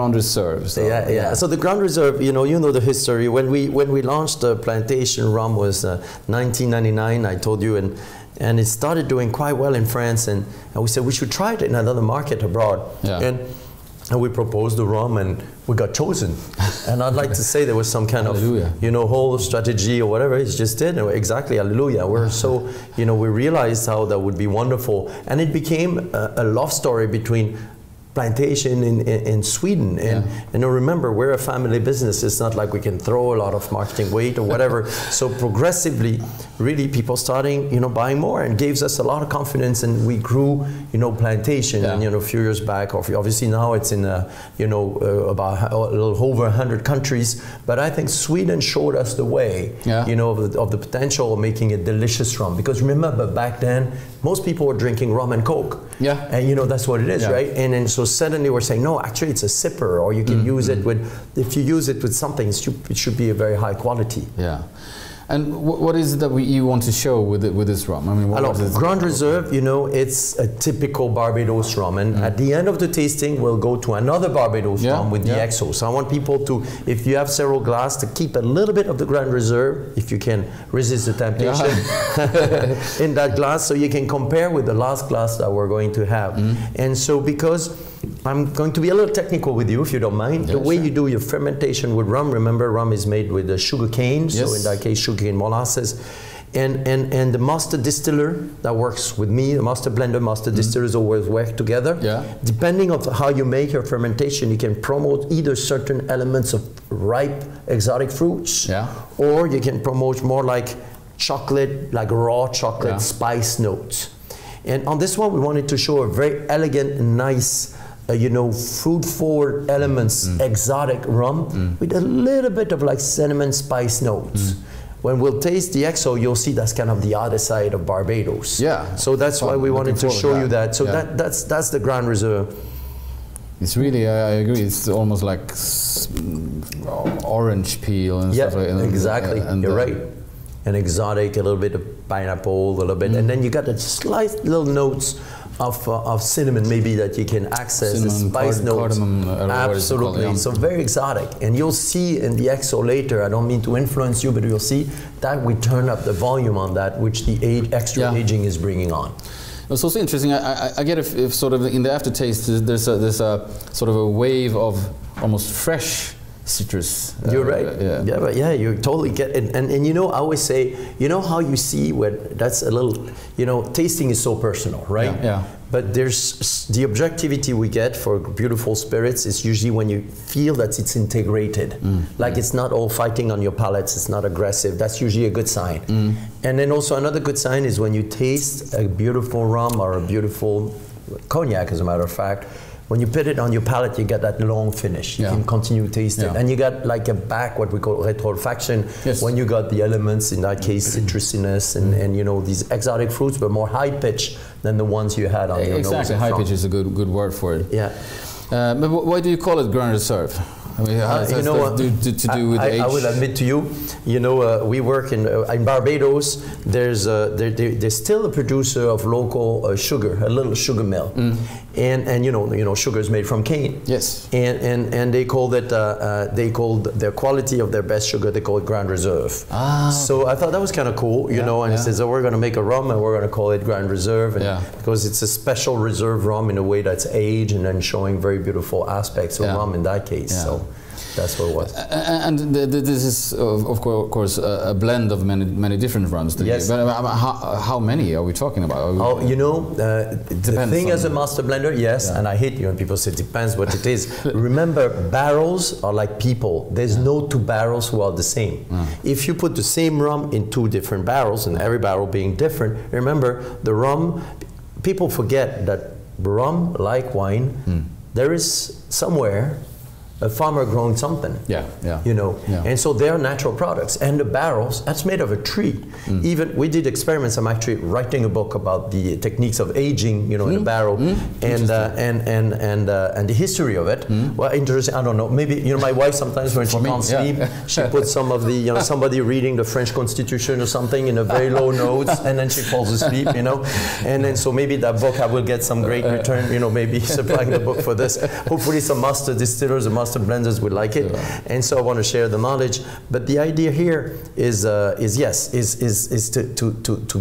Grand Reserve. So, yeah. So the Grand Reserve, you know the history. When we launched the plantation rum was 1999. I told you, and it started doing quite well in France, and we said we should try it in another market abroad. Yeah. And we proposed the rum, and we got chosen. And I'd like to say there was some kind of, whole strategy or whatever. It's just did. Exactly, hallelujah. We're so, we realized how that would be wonderful. And it became a love story between plantation in Sweden, and remember, we're a family business. It's not like we can throw a lot of marketing weight or whatever. So progressively, really, people starting buying more, and gives us a lot of confidence, and we grew plantation. And a few years back, obviously now it's in about a little over 100 countries. But I think Sweden showed us the way, of the potential of making a delicious rum. Because remember, back then most people were drinking rum and Coke. Yeah. And that's what it is, right? And then so suddenly we're saying, no, actually it's a sipper, or you can use it with, if you use it with something, it should be a very high quality. Yeah. And what is it that you want to show with this rum? I mean, Grand Reserve, it's a typical Barbados rum, and at the end of the tasting, we'll go to another Barbados rum with the XO. So I want people to, if you have several glasses, to keep a little bit of the Grand Reserve, if you can resist the temptation, in that glass, so you can compare with the last glass that we're going to have. And so, because I'm going to be a little technical with you, if you don't mind. The way you do your fermentation with rum, remember, rum is made with the sugar cane, so in that case, sugar cane molasses. And the master distiller that works with me, the master blender, master distillers always work together. Depending on how you make your fermentation, you can promote either certain elements of ripe exotic fruits, or you can promote more like chocolate, like raw chocolate spice notes. And on this one, we wanted to show a very elegant and nice fruit-forward elements, exotic rum, with a little bit of like cinnamon spice notes. When we'll taste the XO, you'll see that's kind of the other side of Barbados. Yeah. So that's why we wanted to show you that. So that's the Grand Reserve. It's really, I agree, it's almost like orange peel and stuff like that. Exactly, you're right. An exotic, a little bit of pineapple, a little bit, and then you got a slight little notes of cinnamon, maybe, that you can access, cinnamon, the spice notes. Cardamom, absolutely. So very exotic. And you'll see in the XO later, I don't mean to influence you, but you'll see that we turn up the volume on that, which the extra aging is bringing on. It's also interesting, I get if sort of in the aftertaste, there's a sort of a wave of almost fresh citrus. You're right. Yeah, you totally get it. And I always say, how you see where that's a little, tasting is so personal, right? Yeah. But there's the objectivity we get for beautiful spirits is usually when you feel that it's integrated. Like it's not all fighting on your palates, it's not aggressive. That's usually a good sign. And then also another good sign is when you taste a beautiful rum or a beautiful cognac, as a matter of fact, when you put it on your palate, you get that long finish. You can continue tasting. And you got like a back, what we call retrofaction, when you got the elements, in that case, citrusiness and these exotic fruits, but more high pitch than the ones you had on your nose. Exactly, high pitch is a good word for it. Yeah. But why do you call it Grand Reserve? I mean, how does that to do with age? I will admit to you, we work in Barbados. There's still a producer of local sugar, a little sugar mill, and sugar is made from cane. Yes. And they called it called their quality of their best sugar, they call it Grand Reserve. So I thought that was kind of cool, and it says, we're going to make a rum and we're going to call it Grand Reserve, because it's a special reserve rum in a way that's aged and then showing very beautiful aspects of rum in that case. So that's what it was. And this is, of course, a blend of many different rums. Yes. But how many are we talking about? The thing as a master blender, and I hate when people say it depends what it is. Remember, barrels are like people. There's no two barrels who are the same. If you put the same rum in two different barrels, and every barrel being different, remember, the rum, people forget that rum, like wine, there is somewhere a farmer growing something. Yeah, yeah. You know, yeah. and so they're natural products. And the barrels, that's made of a tree. Even we did experiments. I'm actually writing a book about the techniques of aging, you know, in a barrel, and the history of it. Well, interesting. I don't know. Maybe, you know, my wife sometimes when she can't sleep, she puts some of the, you know, somebody reading the French Constitution or something in a very low notes, and then she falls asleep, you know. And then so maybe that book I will get some great return, you know, maybe supplying the book for this. Hopefully some master distillers and master blenders would like it. And so I want to share the knowledge. But the idea here is to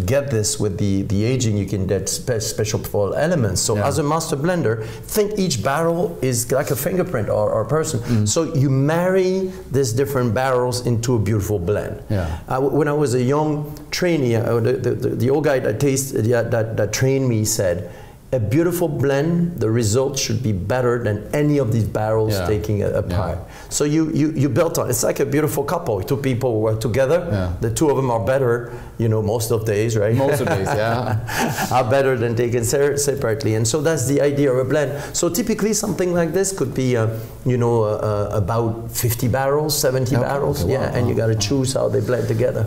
get this with the aging. You can get special elements. So as a master blender, think each barrel is like a fingerprint or a person. So you marry these different barrels into a beautiful blend. When I was a young trainee, the old guy that trained me said, a beautiful blend, the result should be better than any of these barrels taking apart. So you built on. It's like a beautiful couple. Two people who are together. The two of them are better, you know, most of days, right? Most of days, are better than taken separately. And so that's the idea of a blend. So typically something like this could be, you know, about 50 barrels, 70 barrels. And you got to choose how they blend together.